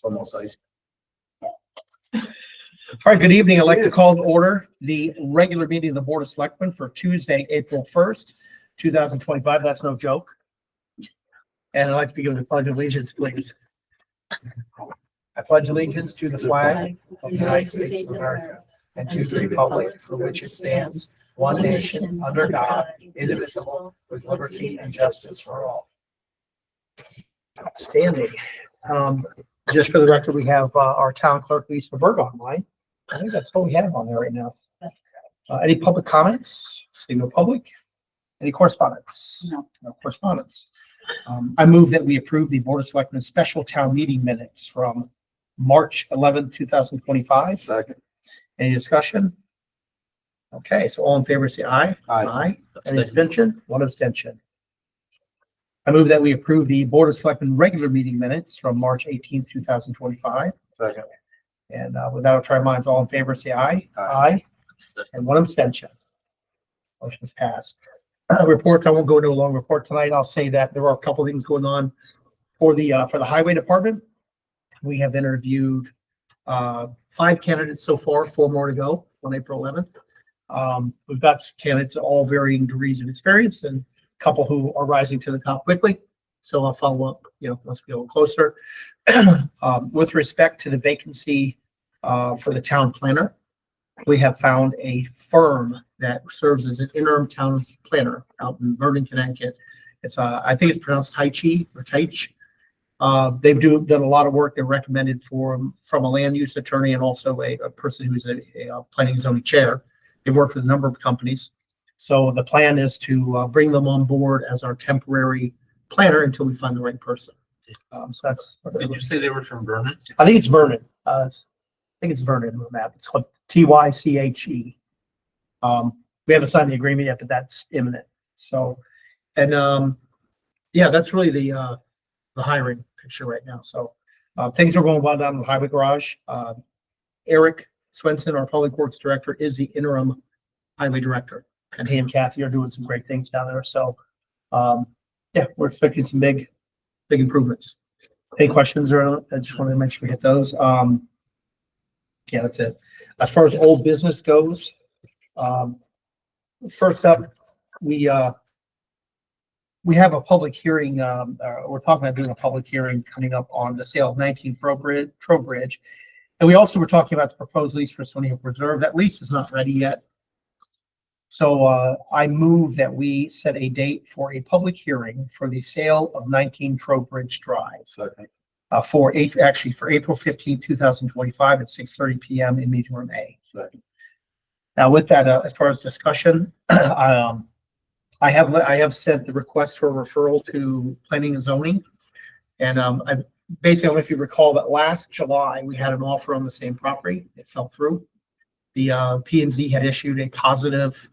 It's almost ice. All right, good evening. I'd like to call to order the regular meeting of the Board of Selectmen for Tuesday, April 1st, 2025. That's no joke. And I'd like to begin with the Pledge of Allegiance, please. I pledge allegiance to the flag of the United States of America and to the republic for which it stands, one nation, under God, indivisible, with liberty and justice for all. Outstanding. Just for the record, we have our town clerk, Lisa Berg, online. I think that's all we have on there right now. Any public comments? See no public. Any correspondence? No. No correspondence. I move that we approve the Board of Selectmen special town meeting minutes from March 11th, 2025. Second. Any discussion? Okay, so all in favor, say aye. Aye. Any abstention? One abstention. I move that we approve the Board of Selectmen regular meeting minutes from March 18th, 2025. Second. And with that, I'll try minds. All in favor, say aye. Aye. And one abstention. Motion's passed. Report, I won't go into a long report tonight. I'll say that there are a couple things going on for the highway department. We have interviewed 5 candidates so far, 4 more to go on April 11th. We've got candidates of all varying degrees of experience and a couple who are rising to the top quickly. So I'll follow up, once we get a little closer. With respect to the vacancy for the town planner, we have found a firm that serves as an interim town planner out in Vernon, Connecticut. It's I think it's pronounced Taichi or Taich. They've done a lot of work. They're recommended from a land use attorney and also a person who's a planning and zoning chair. They've worked with a number of companies. So the plan is to bring them on board as our temporary planner until we find the right person. So that's. Did you say they were from Vernon? I think it's Vernon. I think it's Vernon on the map. It's called Tyche. We haven't signed the agreement yet, but that's imminent. So, and that's really the hiring picture right now. So things are going well down in the highway garage. Eric Swenson, our public works director, is the interim highway director, and he and Kathy are doing some great things down there. So, we're expecting some big improvements. Any questions or I just wanted to make sure we hit those. That's it. As far as old business goes, first up, we have a public hearing. We're talking about doing a public hearing coming up on the sale of 19 Trowbridge. And we also were talking about the proposed lease for Stony Hook Reserve. That lease is not ready yet. So I move that we set a date for a public hearing for the sale of 19 Trowbridge Drive. Second. For April 15th, 2025 at 6:30 p.m. in meeting room A. Second. Now with that, as far as discussion, I have sent the request for referral to planning and zoning. And I basically, I don't know if you recall that last July, we had an offer on the same property. It fell through. The P&Z had issued a positive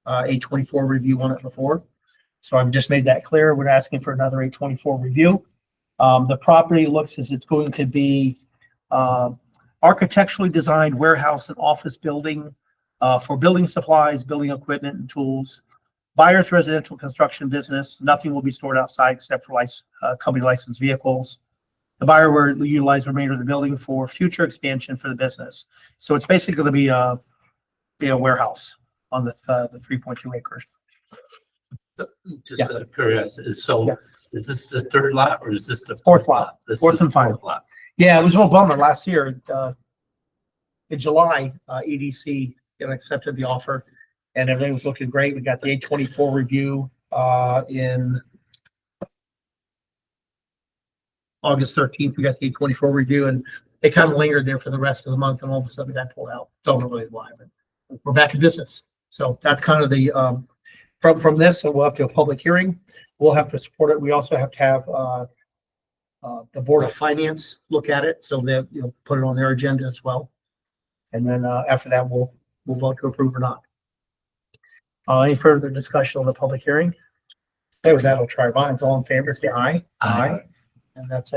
A24 review on it before. So I've just made that clear. We're asking for another A24 review. The property looks as it's going to be architecturally designed warehouse and office building for building supplies, building equipment and tools. Buyer's residential construction business. Nothing will be stored outside except for company licensed vehicles. The buyer will utilize the remainder of the building for future expansion for the business. So it's basically going to be a warehouse on the 3.2 acres. Just out of curiosity, so is this the third lot or is this the Fourth lot? This Fourth is and the final. fourth lot. Yeah, it was a real bummer last year. In July, EDC accepted the offer and everything was looking great. We got the A24 review in August 13th. We got the A24 review and it kind of lingered there for the rest of the month and all of a sudden it got pulled out. Don't know really why, but we're back in business. So that's kind of the from this. So we'll have to have a public hearing. We'll have to support it. We also have to have the Board of Finance look at it, so that put it on their agenda as well. And then after that, we'll vote to approve or not. Any further discussion on the public hearing? Okay, with that, I'll try minds. All in favor, say aye. Aye. And that's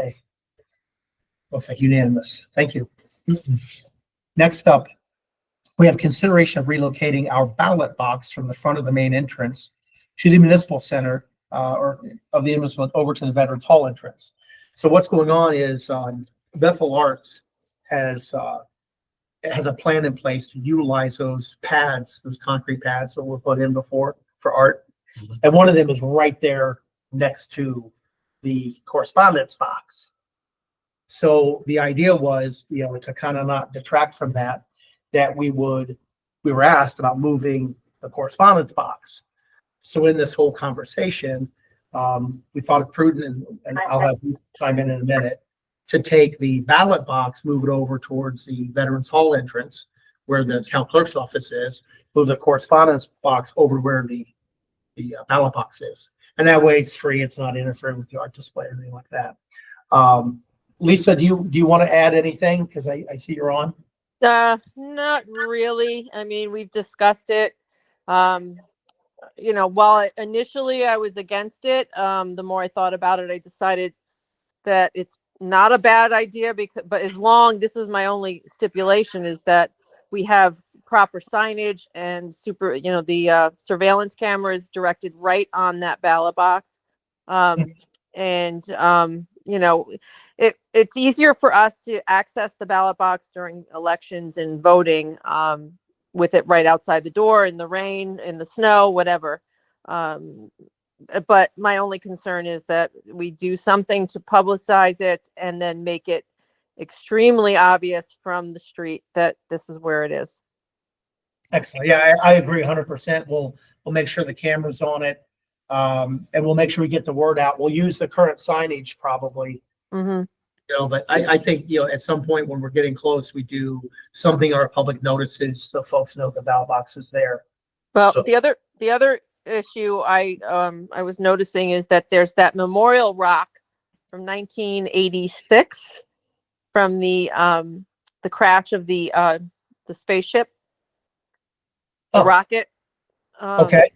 looks like unanimous. Thank you. Next up, we have consideration of relocating our ballot box from the front of the main entrance to the municipal center or of the municipal over to the Veterans Hall entrance. So what's going on is Bethel Arts has a plan in place to utilize those pads, those concrete pads that were put in before for art. Mhm. And one of them is right there next to the correspondence box. So the idea was, to kind of not detract from that, that we were asked about moving the correspondence box. So in this whole conversation, we thought it prudent, and I'll have you chime in a minute, to take the ballot box, move it over towards the Veterans Hall entrance where the town clerk's office is, move the correspondence box over where the ballot box is. And that way it's free. It's not interfering with the art display or anything like that. Lisa, do you want to add anything? Because I see you're on. Not really. I mean, we've discussed it. While initially I was against it, the more I thought about it, I decided that it's not a bad idea but this is my only stipulation, is that we have proper signage and the surveillance cameras directed right on that ballot box. It's easier for us to access the ballot box during elections and voting, with it right outside the door, in the rain, in the snow, whatever. But my only concern is that we do something to publicize it and then make it extremely obvious from the street that this is where it is. Excellent. Yeah, I agree 100%. We'll make sure the camera's on it. And we'll make sure we get the word out. We'll use the current signage probably. Mm-hmm. But I think, at some point when we're getting close, we do something, our public notices, so folks know the ballot box is there. Well, So- the other issue I was noticing is that there's that memorial rock from 1986 from the crash of the spaceship, the rocket. Okay.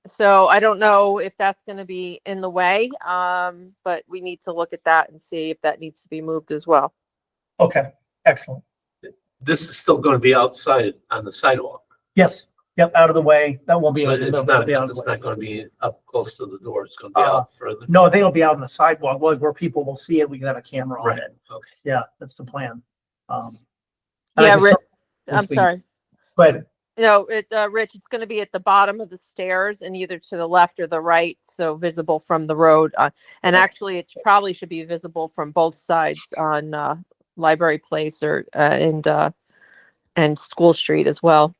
So I don't know if that's going to be in the way, but we need to look at that and see if that needs to be moved as well. Okay. Excellent. This is still going to be outside on the sidewalk, Yes. Yep. Out of the way. That won't be. but it's not be out of the way. going to be up close to the door. It's going to be out further. No, I think it'll be out on the sidewalk, where people will see it. We can have a camera on Right. it. Okay. Yeah, that's the plan. And Yeah, I just- I'm sorry. Go ahead. No, Rich, it's going to be at the bottom of the stairs and either to the left or the right, so visible from the road. And actually, it probably should be visible from both sides on Library Place and School Street as well.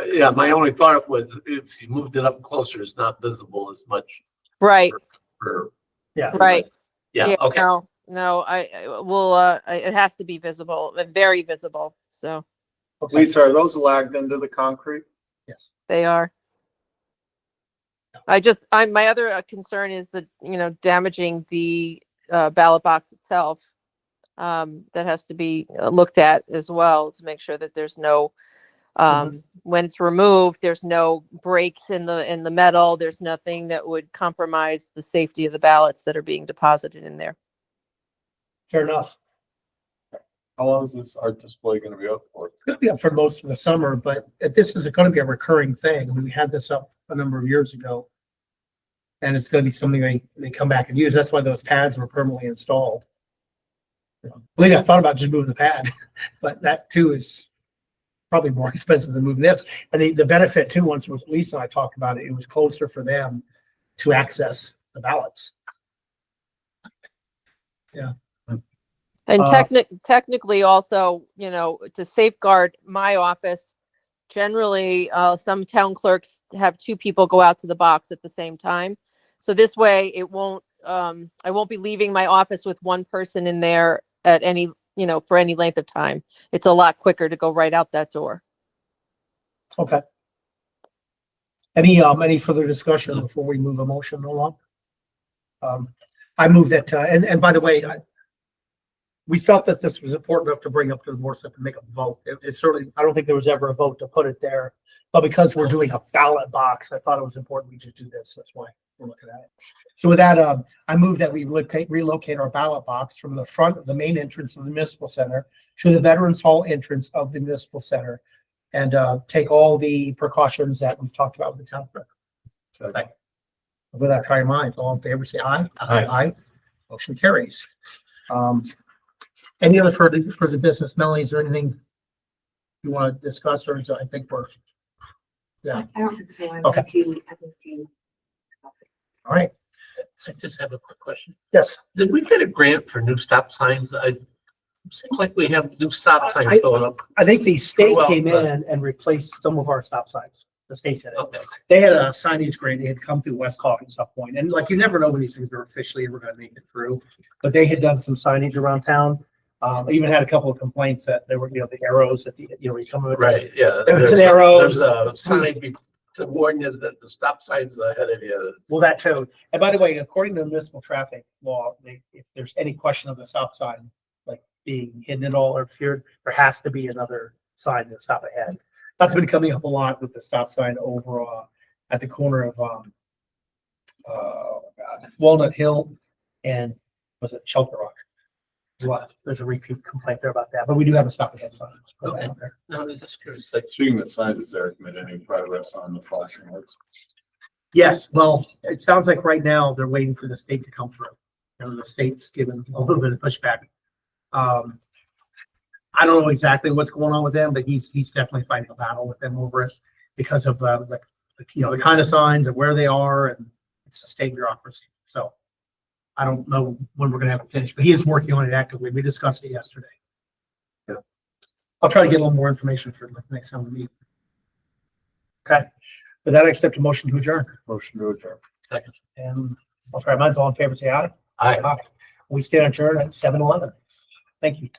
Yeah, my only thought was if you moved it up closer, it's not visible as much. Right. Yeah. Right. Yeah. Okay. No, it has to be visible, very visible. So Okay. Lisa, are those lagged into the concrete? Yes. they are. My other concern is that, damaging the ballot box itself. That has to be looked at as well to make sure that there's no, when it's removed, there's no breaks in the metal. There's nothing that would compromise the safety of the ballots that are being deposited in there. Fair enough. How long is this art display going to be up for? It's going to be up for most of the summer, but if this is going to be a recurring thing, I mean, we had this up a number of years ago, and it's going to be something they come back and use. That's why those pads were permanently installed. Believe me, I thought about just moving the pad, but that too is probably more expensive than moving this. And the benefit too, once Lisa and I talked about it, it was closer for them to access the ballots. Yeah. And technically also, to safeguard my office, generally, some town clerks have two people go out to the box at the same time. So this way I won't be leaving my office with one person in there at any, for any length of time. It's a lot quicker to go right out that door. Okay. Any further discussion before we move a motion along? I move that, and by the way, we felt that this was important enough to bring up to the board, so to make a vote. It's certainly, I don't think there was ever a vote to put it there, but because we're doing a ballot box, I thought it was important we just do this. That's why we're looking at it. So with that, I move that we relocate our ballot box from the front of the main entrance of the municipal center to the Veterans Hall entrance of the municipal center, and take all the precautions that we've talked about with the town clerk. So with that, try your minds. All in favor, say aye. Aye. Motion carries. Any other for the business? Melanie, is there anything you want to discuss, or is I think we're, yeah, I don't think so. Okay. I think you. all right. I just have a quick question. Yes, Did we get a grant for new stop signs? Seems like we have new stop signs I- going up. I think the state Well, came in and replaced some of our stop signs. The state did it. Okay. They had a signage grant. They had come through West Coffee at some point. And like, you never know when these things are officially ever going to make it through. But they had done some signage around town. Even had a couple of complaints that there were, the arrows at the, you come over. Right, yeah. There's an arrow. There's a sign to warn you that the stop sign's ahead of you. Well, that too. And by the way, according to municipal traffic law, if there's any question of the stop sign, like being hidden at all or obscured, there has to be another sign to stop ahead. That's been coming up a lot with the stop sign over at the corner of Walnut Hill and was it Shelter Rock? There's a repeat complaint there about that, but we do have a stop ahead sign. Okay. No, I'm just curious, like, Speaking of signs, is there been any progress on the flashing lights? Yes, well, it sounds like right now they're waiting for the state to come through. The state's given a little bit of pushback. I don't know exactly what's going on with them, but he's definitely fighting a battle with them over it because of the kind of signs and where they are, and it's a state bureaucracy. So I don't know when we're gonna have to finish, but he is working on it actively. We discussed it yesterday. Yeah. I'll try to get a little more information for the next time we meet. Okay. With that, I accept a motion to adjourn. Motion to adjourn. second. And I'll try my all in favor, say aye. Aye. We stand adjourned at 7:11. Thank you.